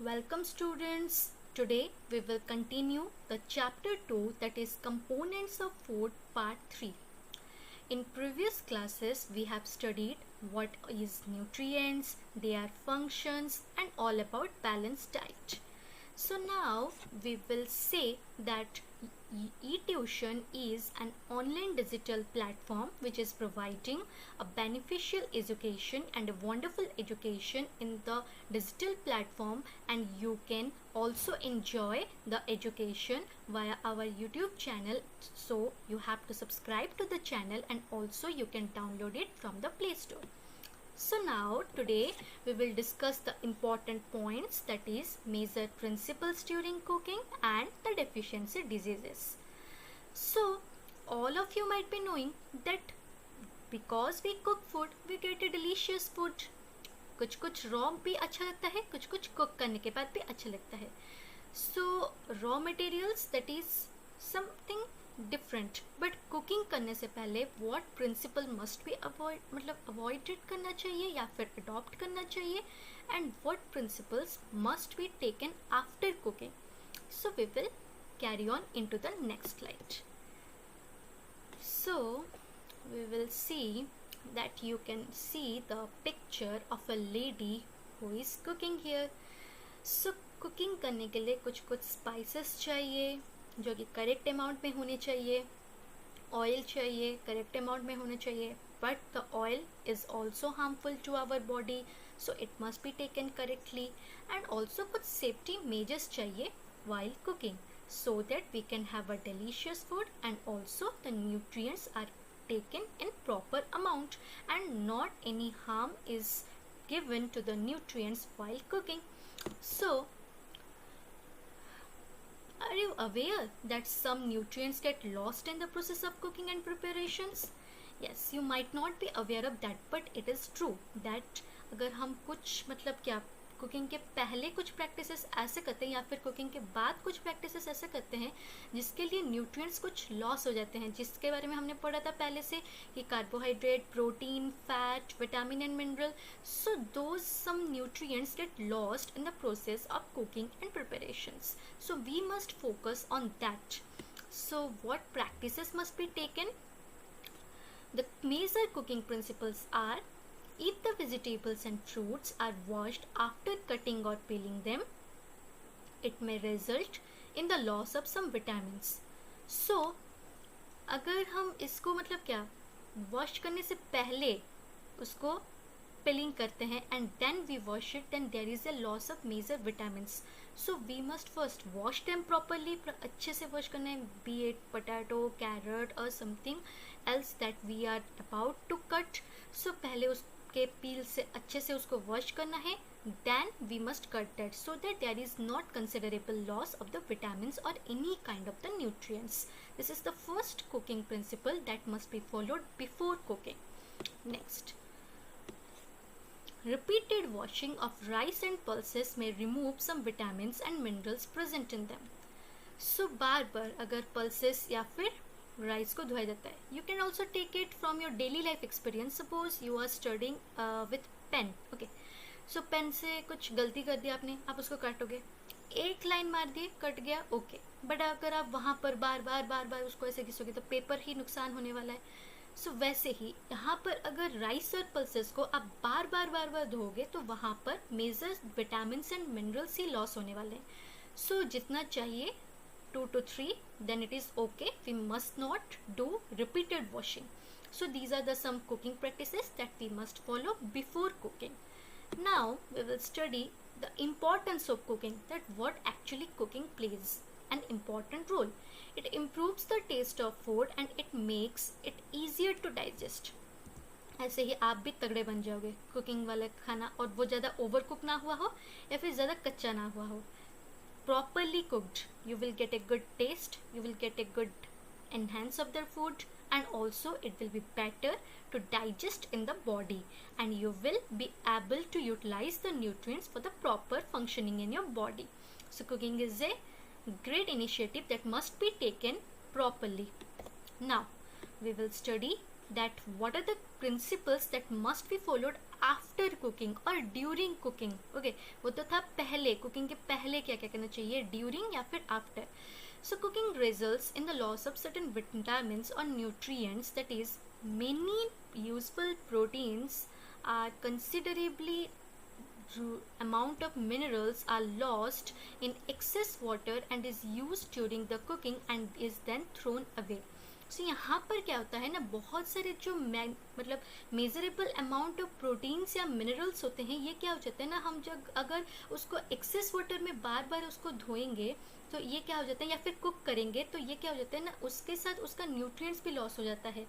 Welcome students. Today we will continue the chapter 2, that is components of food part 3. In previous classes we have studied what is nutrients, their functions and all about balanced diet. So now we will say that eTuition is an online digital platform which is providing a beneficial education and a wonderful education in the digital platform, and you can also enjoy the education via our YouTube channel. So you have to subscribe to the channel and also you can download it from the Play Store. So now today we will discuss the important points, that is major principles during cooking and the deficiency diseases. So all of you might be knowing that because we cook food we get a delicious food. कुछ raw भी अच्छा लगता है, कुछ cook करने के बाद भी अच्छा लगता है. So raw materials, that is something different, but cooking करने से पहले what principle must be avoided करना चाहिए या फिर अडॉप्ट करना चाहिए, and what principles must be taken after cooking. So we will carry on into the next slide. So we will see that you can see the picture of a lady who is cooking here. So cooking करने के लिए कुछ spices चाहिए जो कि correct amount में होने चाहिए, ऑयल चाहिए करेक्ट अमाउंट में होना चाहिए, but the oil is also harmful to our body, so it must be taken correctly. And also कुछ सेफ्टी मेजर्स चाहिए while cooking so that we can have a delicious food and also the nutrients are taken in proper amount and not any harm is given to the nutrients while cooking. So are you aware that some nutrients get lost in the process of cooking and preparations? Yes, you might not be aware of that, but it is true that अगर हम कुछ क्या cooking के पहले कुछ practices ऐसे करते हैं या फिर कुकिंग के बाद कुछ प्रैक्टिसेस ऐसे करते हैं जिसके लिए न्यूट्रिएंट्स कुछ लॉस हो जाते हैं, जिसके बारे में हमने पढ़ा था पहले से कि carbohydrate, protein, fat, vitamin and mineral. So those some nutrients get lost in the process of cooking and preparations. So we must focus on that. So what practices must be taken? The major cooking principles are: if the vegetables and fruits are washed after cutting or peeling them, it may result in the loss of some vitamins. So अगर हम इसको क्या wash करने से पहले उसको peeling करते हैं and then we wash it, then there is a loss of major vitamins. So we must first wash them properly. अच्छे से wash करना है, be it potato, carrot or something else that we are about to cut. So पहले उसके peel से अच्छे से उसको wash करना है, then we must cut that so that there is not considerable loss of the vitamins or any kind of the nutrients. This is the first cooking principle that must be followed before cooking. Next, repeated washing of rice and pulses may remove some vitamins and minerals present in them. So बार बार अगर pulses या फिर rice को धोया जाता है, you can also take it from your daily life experience. Suppose you are studying with pen, okay, so pen से कुछ गलती कर दिया आपने, आप उसको काटोगे, एक लाइन मार दिए कट गया, ओके, बट अगर आप वहाँ पर बार बार उसको ऐसे घिसोगे तो पेपर ही नुकसान होने वाला है. सो वैसे ही यहाँ पर अगर राइस और पल्सेस को आप बार बार धोगे तो वहाँ पर मेजर विटामिन एंड मिनरल्स ही लॉस होने वाले हैं. सो जितना चाहिए 2 to 3, then it is okay. We must not do repeated washing. So these are the some cooking practices that we must follow before cooking. Now we will study the importance of cooking, that what actually cooking plays an important role. It improves the taste of food and it makes it easier to digest. ऐसे ही आप भी तगड़े बन जाओगे cooking वाला खाना, और वो ज़्यादा ओवर कुक ना हुआ हो या फिर ज़्यादा कच्चा ना हुआ हो. Properly cooked, you will get a good taste, you will get a good enhance of the food, and also it will be better to digest in the body, and you will be able to utilize the nutrients for the proper functioning in your body. So cooking is a great initiative that must be taken properly. Now we will study that what are the principles that must be followed after cooking or during cooking. Okay, वो तो था पहले, cooking के पहले क्या क्या करना चाहिए, during या फिर after. So cooking results in the loss of certain vitamins or nutrients, that is many useful proteins are considerably amount of minerals are lost in excess water and is used during the cooking and is then thrown away. So यहाँ पर क्या होता है ना, बहुत सारे जो मतलब मेजरेबल अमाउंट ऑफ प्रोटीन्स या मिनरल्स होते हैं, ये क्या हो जाता है ना, हम जब अगर उसको एक्सेस वाटर में बार बार उसको धोएंगे तो ये क्या हो जाता है, या फिर कुक करेंगे तो ये क्या हो जाता है ना, उसके साथ उसका न्यूट्रिएंट्स भी लॉस हो जाता है.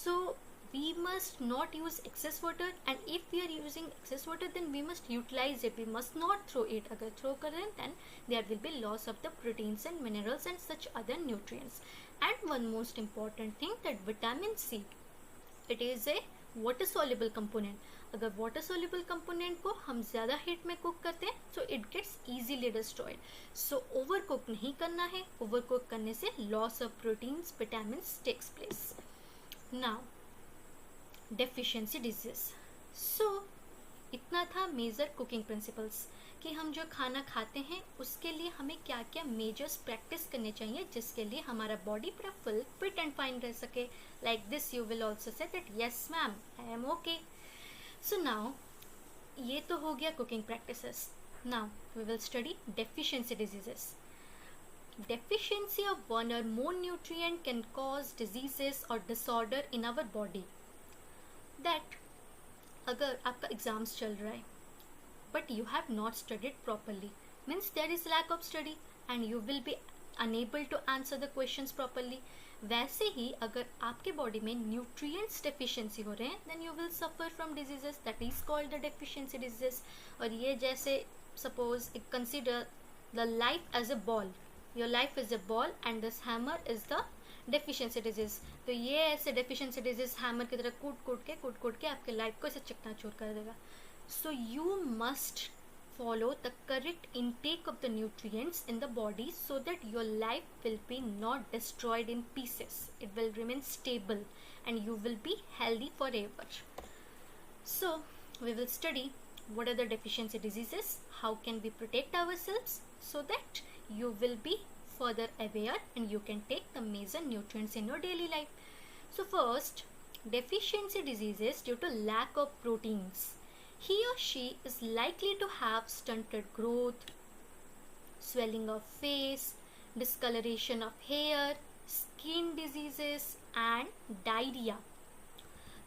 सो we must not use excess water, and if we are using excess water then we must utilize it, we must not throw it. अगर throw करें then there will be loss of the proteins and minerals and such other nutrients. And one most important thing, that vitamin C, it is a water soluble component. अगर water soluble component को हम ज़्यादा heat में cook करते हैं so it gets easily destroyed. So overcook नहीं करना है, overcook करने से loss of proteins, vitamins takes place. Now deficiency disease. So इतना था मेजर कुकिंग प्रिंसिपल्स कि हम जो खाना खाते हैं उसके लिए हमें क्या क्या मेजर्स प्रैक्टिस करने चाहिए जिसके लिए हमारा बॉडी पूरा फुल फिट एंड फाइन रह सके. Like this you will also say that yes ma'am I am okay. So now ये तो हो गया cooking practices. Now we will study deficiency diseases. Deficiency of one or more nutrient can cause diseases or disorder in our body. That अगर आपका exams चल रहा है but you have not studied properly, means there is lack of study and you will be unable to answer the questions properly. वैसे ही अगर आपके body में न्यूट्रिएंट्स डेफिशिएंसी हो रहे हैं then you will suffer from diseases, that is called the deficiency diseases. और ये जैसे suppose consider the life as a ball, your life is a ball and this hammer is the deficiency disease. तो ये ऐसे deficiency disease hammer की तरह कूट कूट के आपके लाइफ को ऐसे चकनाचूर कर देगा. सो you must follow the correct intake of the nutrients in the body so that your life will be not destroyed in pieces. It will remain stable and you will be healthy forever. So we will study what are the deficiency diseases, how can we protect ourselves so that you will be further aware and you can take the major nutrients in your daily life. So first, deficiency diseases due to lack of proteins. He or she is likely to have stunted growth, swelling of face, discoloration of hair, skin diseases and diarrhea.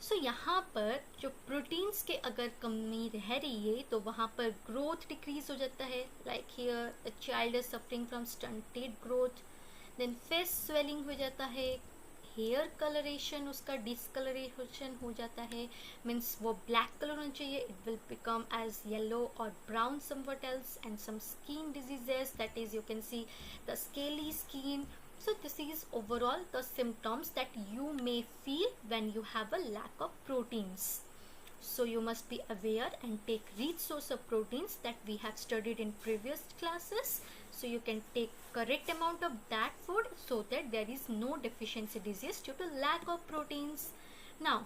So यहाँ पर जो proteins के अगर कमी रह रही है तो वहाँ पर ग्रोथ डिक्रीज हो जाता है. Like here the child is suffering from stunted growth, then face swelling हो जाता है, हेयर कलरेशन उसका डिसकलरेशन हो जाता है, मीन्स वो ब्लैक कलर होना चाहिए, it will become as yellow और brown something else, and some skin diseases, that is you can see the scaly skin. So this is overall the symptoms that you may feel when you have a lack of proteins. So you must be aware and take rich source of proteins that we have studied in previous classes. So you can take correct amount of that food so that there is no deficiency disease due to lack of proteins. Now,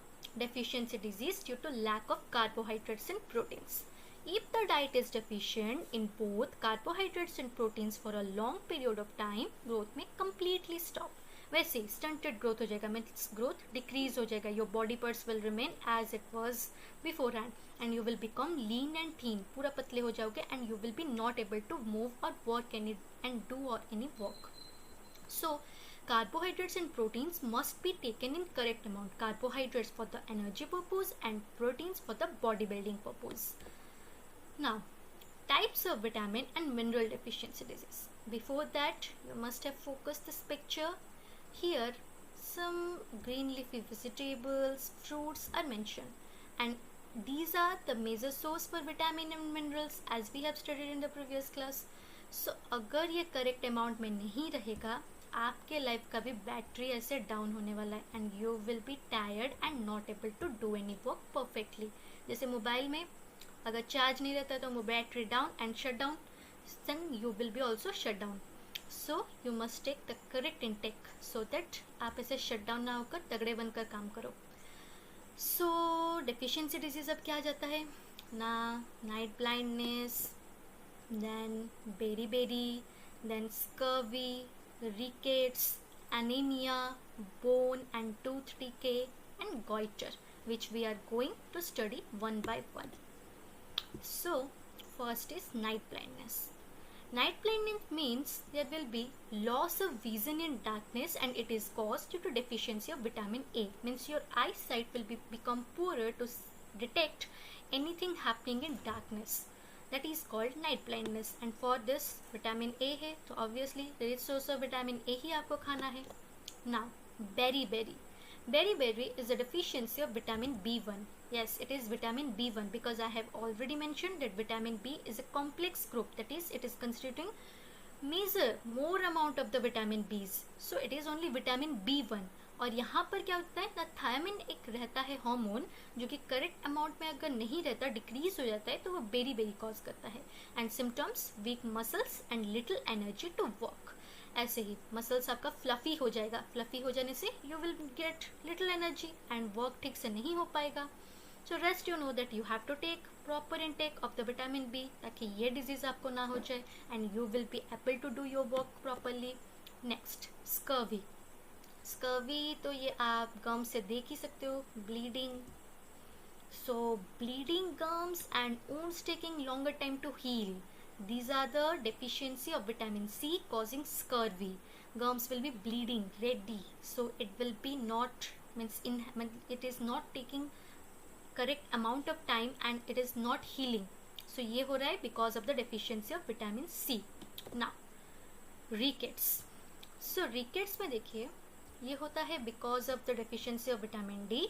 deficiency disease due to lack of carbohydrates and proteins. If the diet is deficient in both carbohydrates and proteins for a long period of time, growth may completely stop. वैसे stunted growth हो जाएगा, means growth decrease हो जाएगा. Your body parts will remain as it was beforehand, and you will become lean and thin. पूरा पतले हो जाओगे, and you will be not able to move or work any and do or any work. So carbohydrates and proteins must be taken in correct amount. Carbohydrates for the energy purpose and proteins for the bodybuilding purpose. Now, types of vitamin and mineral deficiency disease. Before that, you must have focused this picture. Here, some green leafy vegetables, fruits are mentioned, and these are the major source for vitamin and minerals as we have studied in the previous class. So, अगर ये correct amount में नहीं रहेगा, आपके life का भी battery ऐसे down होने वाला है, and you will be tired and not able to do any work perfectly. जैसे मोबाइल में अगर चार्ज नहीं रहता तो वो battery down and shut down, then you will be also shut down. So you must take the correct intake so that आप ऐसे shut down ना होकर तगड़े बनकर काम करो. सो डेफिशिएंसी डिजीज अब क्या आ जाता है ना, night blindness, then beri, then scurvy, rickets, anemia, bone and tooth decay, and goiter, which we are going to study one by one. So, first is night blindness. Night blindness means there will be loss of vision in darkness, and it is caused due to deficiency of vitamin A. Means your eyesight will become poorer to detect anything happening in darkness. That is called night blindness. And for this vitamin A है, तो obviously rich source of vitamin A ही आपको खाना है. Now, berry. Berry is a deficiency of vitamin B1. Yes, it is vitamin B1 because I have already mentioned that vitamin B is a complex group. That is, it is constituting more amount of the vitamin B's. So it is only vitamin B1. और यहाँ पर क्या होता है ना, thiamine एक रहता है हार्मोन जो कि करेक्ट अमाउंट में अगर नहीं रहता, डिक्रीज हो जाता है, तो वो बेरी कॉज करता है. And symptoms weak muscles and little energy to work. ऐसे ही मसल्स आपका फ्लफी हो जाएगा, फ्लफी हो जाने से you will get little energy and work ठीक से नहीं हो पाएगा. So rest you know that you have to take proper intake of the vitamin B ताकि ये डिजीज आपको ना हो जाए and you will be able to do your work properly. Next scurvy तो ये आप गम से देख ही सकते हो, bleeding. So bleeding gums and wounds taking longer time to heal. These are the deficiency of vitamin C causing scurvy. Gums will be bleeding, reddy. So it will be not it is not taking correct amount of time and it is not healing. So ये हो रहा है because of the deficiency of vitamin C. Now rickets. So rickets में देखिए ये होता है because of the deficiency of vitamin D.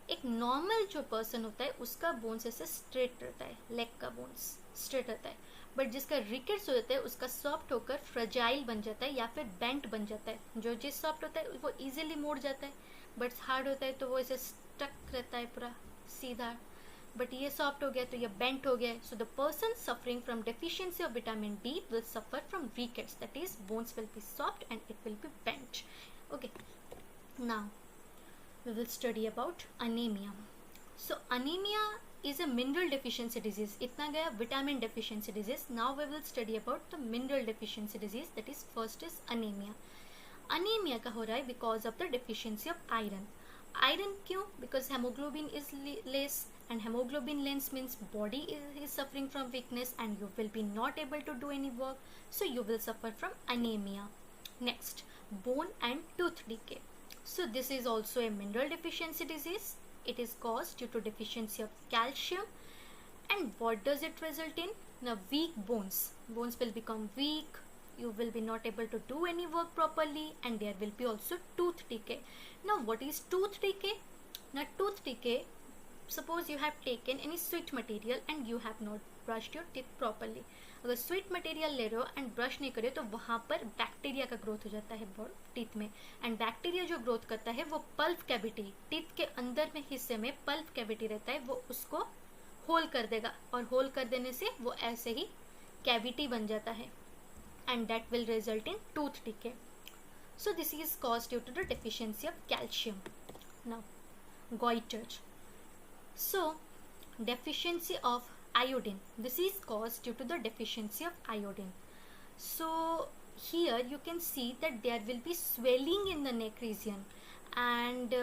एक नॉर्मल जो पर्सन होता है उसका बोन्स ऐसे स्ट्रेट रहता है, लेग का बोन्स स्ट्रेट रहता है, बट जिसका रिकेट्स हो जाता है उसका सॉफ्ट होकर फ्रजाइल बन जाता है या फिर बेंट बन जाता है. जो जिस सॉफ्ट होता है वो इजीली मोड़ जाता है, बट हार्ड होता है तो वो ऐसे स्टक रहता है पूरा सीधा. बट ये सॉफ्ट हो गया तो ये बेंट हो गया. So the person suffering from deficiency of vitamin D will suffer from rickets. That is bones will be soft and it will be bent. Okay, now we will study about anemia. So anemia is a mineral deficiency disease. इतना गया vitamin deficiency disease. Now we will study about the mineral deficiency disease. That is first is anemia. Anemia का हो रहा है because of the deficiency of iron. Iron क्यों? Because hemoglobin is less, and hemoglobin less means body is suffering from weakness and you will be not able to do any work. So you will suffer from anemia. Next, bone and tooth decay. So this is also a mineral deficiency disease. It is caused due to deficiency of calcium. And what does it result in? Now weak bones. Bones will become weak. You will be not able to do any work properly, and there will be also tooth decay. Now what is tooth decay? Now tooth decay, suppose you have taken any sweet material and you have not brushed your teeth properly. अगर sweet material ले रहे हो and brush नहीं करे तो वहाँ पर bacteria का ग्रोथ हो जाता है टीथ में. एंड बैक्टीरिया जो ग्रोथ करता है वो पल्प कैविटी, टीथ के अंदर में हिस्से में पल्प कैविटी रहता है, वो उसको होल कर देगा और होल कर देने से वो ऐसे ही कैविटी बन जाता है and that will result in tooth decay. So this is caused due to the deficiency of calcium. Now goiter. So deficiency of iodine. This is caused due to the deficiency of iodine. So here you can see that there will be swelling in the neck region, and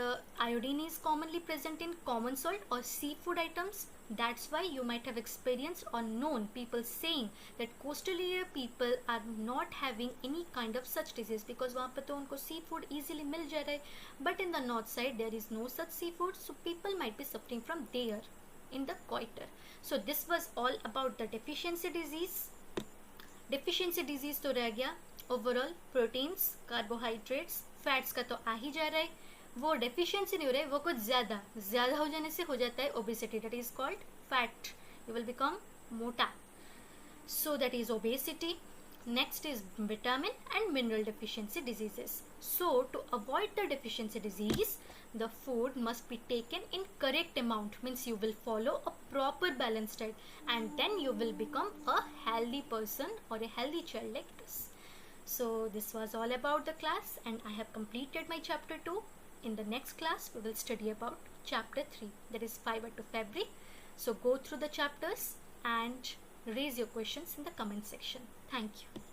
iodine is commonly present in common salt or seafood items. That's why you might have experienced or known people saying that coastal area people are not having any kind of such disease because वहाँ पे तो उनको seafood easily मिल जा रहा है. But in the north side there is no such seafood, so people might be suffering from there in the goiter. So this was all about the deficiency disease. Deficiency disease तो रह गया. Overall proteins, carbohydrates, fats का तो आ ही जा रहा है. वो deficiency नहीं हो रहा है, वो कुछ ज़्यादा हो जाने से हो जाता है obesity. That is called fat. You will become मोटा. So that is obesity. Next is vitamin and mineral deficiency diseases. So to avoid the deficiency disease, the food must be taken in correct amount, means you will follow a proper balanced diet, and then you will become a healthy person or a healthy child like this. So this was all about the class, and I have completed my chapter 2. In the next class, we will study about chapter 3, that is fiber to fabric. So go through the chapters and raise your questions in the comment section. Thank you.